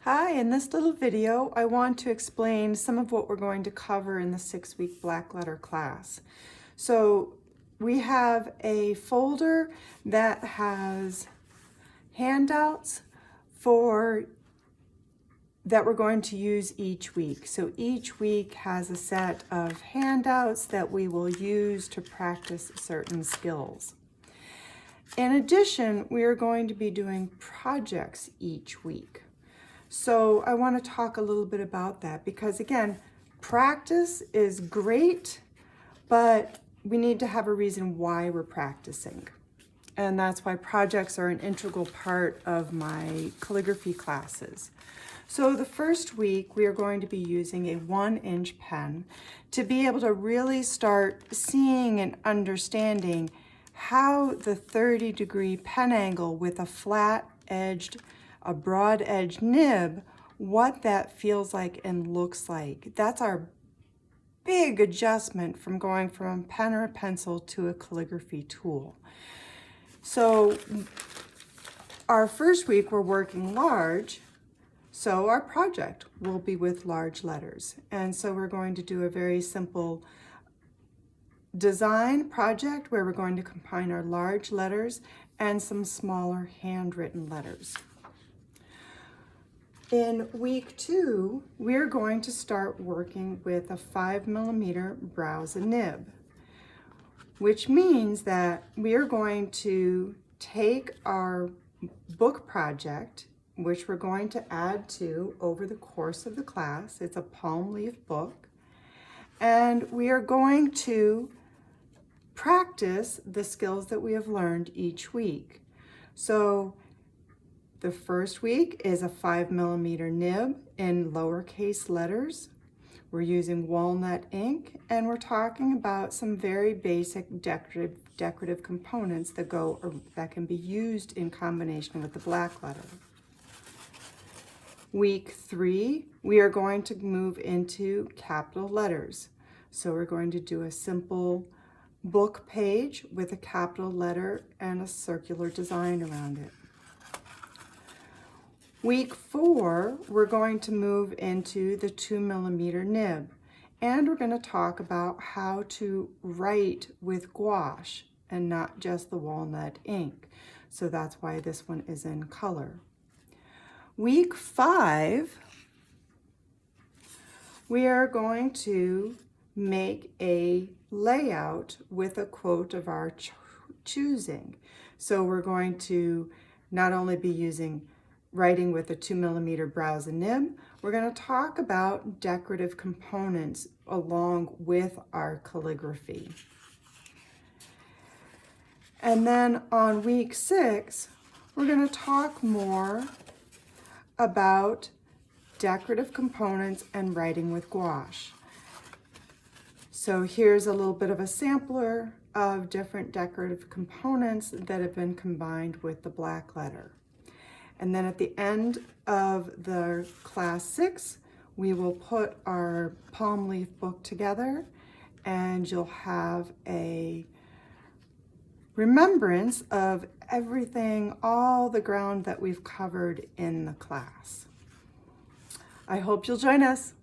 Hi, in this little video, I want to explain some of what we're going to cover in the 6-week Blackletter class. So we have a folder that has handouts that we're going to use each week. So each week has a set of handouts that we will use to practice certain skills. In addition, we are going to be doing projects each week. So I want to talk a little bit about that because, again, practice is great, but we need to have a reason why we're practicing. And that's why projects are an integral part of my calligraphy classes. So the first week, we are going to be using a 1-inch pen to be able to really start seeing and understanding how the 30-degree pen angle with a broad-edged nib, what that feels like and looks like. That's our big adjustment from going from a pen or a pencil to a calligraphy tool. So our first week, we're working large, so our project will be with large letters. And so we're going to do a very simple design project where we're going to combine our large letters and some smaller handwritten letters. In week 2, we're going to start working with a 5mm browse and nib, which means that we are going to take our book project, which we're going to add to over the course of the class. It's a palm leaf book, and we are going to practice the skills that we have learned each week. So the first week is a 5mm nib in lowercase letters. We're using walnut ink, and we're talking about some very basic decorative components that can be used in combination with the Blackletter. Week 3, we are going to move into capital letters. So we're going to do a simple book page with a capital letter and a circular design around it. Week 4, we're going to move into the 2mm nib, and we're going to talk about how to write with gouache and not just the walnut ink. So that's why this one is in color. Week 5, we are going to make a layout with a quote of our choosing. So we're going to not only be writing with a 2mm browse and nib, we're going to talk about decorative components along with our calligraphy. And then on week 6, we're going to talk more about decorative components and writing with gouache. So here's a little bit of a sampler of different decorative components that have been combined with the Blackletter. And then at the end of the class 6, we will put our palm leaf book together, and you'll have a remembrance of everything, all the ground that we've covered in the class. I hope you'll join us.